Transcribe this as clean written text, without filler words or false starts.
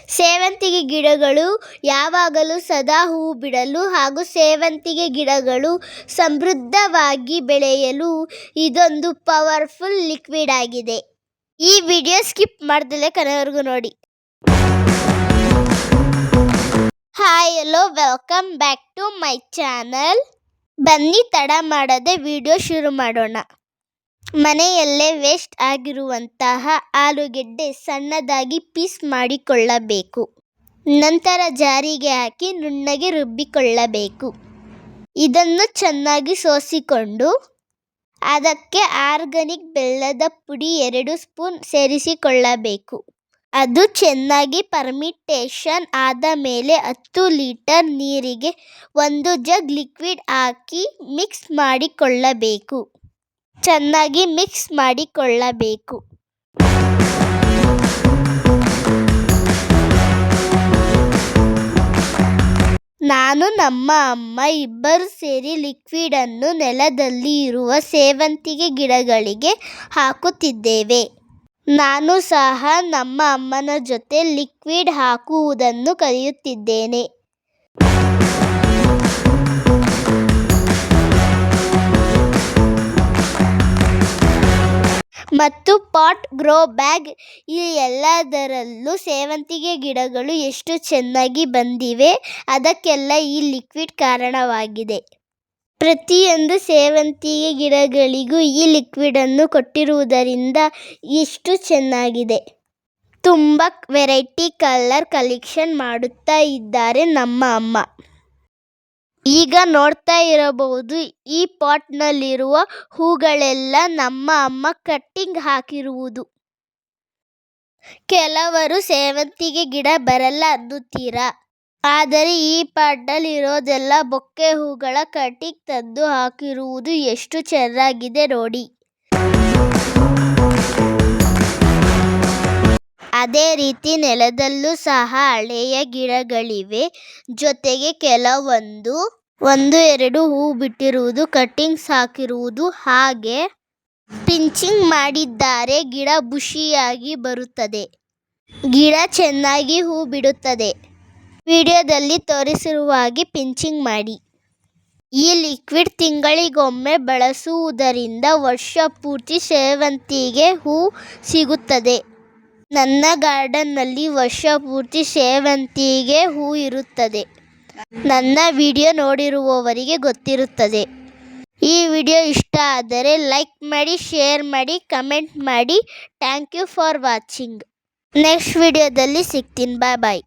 ಸೇವಂತಿಗೆ ಗಿಡಗಳು ಯಾವಾಗಲೂ ಸದಾ ಹೂವು ಬಿಡಲು ಹಾಗೂ ಸೇವಂತಿಗೆ ಗಿಡಗಳು ಸಮೃದ್ಧವಾಗಿ ಬೆಳೆಯಲು ಇದೊಂದು ಪವರ್ಫುಲ್ ಲಿಕ್ವಿಡ್ ಆಗಿದೆ. ಈ ವಿಡಿಯೋ ಸ್ಕಿಪ್ ಮಾಡ್ದಲೇ ಕೊನೆವರೆಗೂ ನೋಡಿ. Hi hello welcome back to my channel. ಬನ್ನಿ ತಡ ಮಾಡದೆ ವಿಡಿಯೋ ಶುರು ಮಾಡೋಣ. ಮನೆಯಲ್ಲೇ ವೇಸ್ಟ್ ಆಗಿರುವಂತಹ ಆಲೂಗೆಡ್ಡೆ ಸಣ್ಣದಾಗಿ ಪೀಸ್ ಮಾಡಿಕೊಳ್ಳಬೇಕು. ನಂತರ ಜಾರಿಗೆ ಹಾಕಿ ನುಣ್ಣಗೆ ರುಬ್ಬಿಕೊಳ್ಳಬೇಕು. ಇದನ್ನು ಚೆನ್ನಾಗಿ ಸೋಸಿಕೊಂಡು ಅದಕ್ಕೆ ಆರ್ಗಾನಿಕ್ ಬೆಲ್ಲದ ಪುಡಿ 2 ಸ್ಪೂನ್ ಸೇರಿಸಿಕೊಳ್ಳಬೇಕು. ಅದು ಚೆನ್ನಾಗಿ ಫರ್ಮಿಟೇಷನ್ ಆದ ಮೇಲೆ 10 ಲೀಟರ್ ನೀರಿಗೆ 1 ಜಗ್ ಲಿಕ್ವಿಡ್ ಹಾಕಿ ಮಿಕ್ಸ್ ಮಾಡಿಕೊಳ್ಳಬೇಕು. ಚೆನ್ನಾಗಿ ಮಿಕ್ಸ್ ಮಾಡಿಕೊಳ್ಳಬೇಕು. ನಾನು ನಮ್ಮ ಅಮ್ಮ ಇಬ್ಬರು ಸೇರಿ ಲಿಕ್ವಿಡನ್ನು ನೆಲದಲ್ಲಿ ಇರುವ ಸೇವಂತಿಗೆ ಗಿಡಗಳಿಗೆ ಹಾಕುತ್ತಿದ್ದೇವೆ. ನಾನು ಸಹ ನಮ್ಮ ಅಮ್ಮನ ಜೊತೆ ಲಿಕ್ವಿಡ್ ಹಾಕುವುದನ್ನು ಕಲಿಯುತ್ತಿದ್ದೇನೆ. ಮತ್ತು ಪಾಟ್, ಗ್ರೋ ಬ್ಯಾಗ್ ಈ ಎಲ್ಲದರಲ್ಲೂ ಸೇವಂತಿಗೆ ಗಿಡಗಳು ಎಷ್ಟು ಚೆನ್ನಾಗಿ ಬಂದಿವೆ ಅದಕ್ಕೆಲ್ಲ ಈ ಲಿಕ್ವಿಡ್ ಕಾರಣವಾಗಿದೆ. ಪ್ರತಿಯೊಂದು ಸೇವಂತಿಗೆ ಗಿಡಗಳಿಗೂ ಈ ಲಿಕ್ವಿಡನ್ನು ಕೊಟ್ಟಿರುವುದರಿಂದ ಎಷ್ಟು ಚೆನ್ನಾಗಿದೆ. ತುಂಬ ವೆರೈಟಿ ಕಲರ್ ಕಲೆಕ್ಷನ್ ಮಾಡುತ್ತಾ ಇದ್ದಾರೆ ನಮ್ಮ ಅಮ್ಮ. ಈಗ ನೋಡ್ತಾ ಇರಬಹುದು, ಈ ಪಾಟ್ನಲ್ಲಿರುವ ಹೂಗಳೆಲ್ಲ ನಮ್ಮ ಅಮ್ಮ ಕಟ್ಟಿಂಗ್ ಹಾಕಿರುವುದು. ಕೆಲವರು ಸೇವಂತಿಗೆ ಗಿಡ ಬರಲ್ಲ ಅನ್ನುತ್ತೀರಾ, ಆದರೆ ಈ ಪಾಟ್ನಲ್ಲಿ ಇರೋದೆಲ್ಲ ಬೊಕ್ಕೆ ಹೂಗಳ ಕಟ್ಟಿಂಗ್ ತಂದು ಹಾಕಿರುವುದು. ಎಷ್ಟು ಚೆನ್ನಾಗಿದೆ ನೋಡಿ. ಅದೇ ರೀತಿ ನೆಲದಲ್ಲೂ ಸಹ ಹಳೆಯ ಗಿಡಗಳಿವೆ. ಜೊತೆಗೆ ಕೆಲವೊಂದು 1-2 ಹೂ ಬಿಟ್ಟಿರುವುದು, ಕಟ್ಟಿಂಗ್ಸ್ ಹಾಕಿರುವುದು, ಹಾಗೆ ಪಿಂಚಿಂಗ್ ಮಾಡಿದ್ದಾರೆ. ಗಿಡ ಬುಷಿಯಾಗಿ ಬರುತ್ತದೆ. ಗಿಡ ಚೆನ್ನಾಗಿ ಹೂ ಬಿಡುತ್ತದೆ. ವಿಡಿಯೋದಲ್ಲಿ ತೋರಿಸಿರುವ ಹಾಗೆ ಪಿಂಚಿಂಗ್ ಮಾಡಿ. ಈ ಲಿಕ್ವಿಡ್ ತಿಂಗಳಿಗೊಮ್ಮೆ ಬಳಸುವುದರಿಂದ ವರ್ಷ ಪೂರ್ತಿ ಸೇವಂತಿಗೆ ಹೂ ಸಿಗುತ್ತದೆ. ನನ್ನ ಗಾರ್ಡನ್ನಲ್ಲಿ ವರ್ಷ ಪೂರ್ತಿ ಸೇವಂತಿಗೆ ಹೂ ಇರುತ್ತದೆ. ನನ್ನ ವಿಡಿಯೋ ನೋಡಿರುವವರಿಗೆ ಗೊತ್ತಿರುತ್ತದೆ. ಈ ವಿಡಿಯೋ ಇಷ್ಟ ಆದರೆ ಲೈಕ್ ಮಾಡಿ, ಶೇರ್ ಮಾಡಿ, ಕಮೆಂಟ್ ಮಾಡಿ. Thank you for watching. Next ವಿಡಿಯೋದಲ್ಲಿ ಸಿಗ್ತೀನಿ. ಬಾಯ್ ಬಾಯ್.